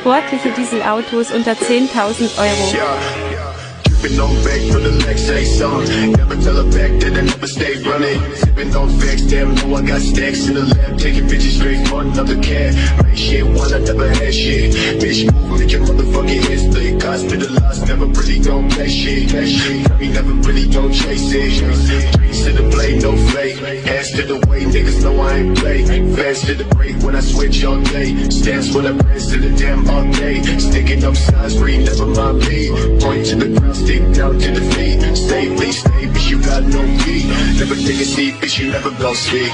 Sportliche Dieselautos unter 10.000 Euro. Sipping on back for the next say something. Never tell her back that I never stay running. Sipping on facts, damn, know I got stacks in the lab. Taking bitches straight for another cat. Make shit one, I never had shit. Bitch, move, make your motherfucking head split. Hospitalized, never really gon' play shit. We never really gon' chase it. Streets to the blade, no flake. Ass to the way, niggas know I ain't play. Fast to the break when I switch all day. Stands for the press to the damn all day. Sticking up signs, read, never mind me. Point to the ground, stick down to the feet. Stay, bitch, you got no key. Never take a seat, bitch, you never gon' see.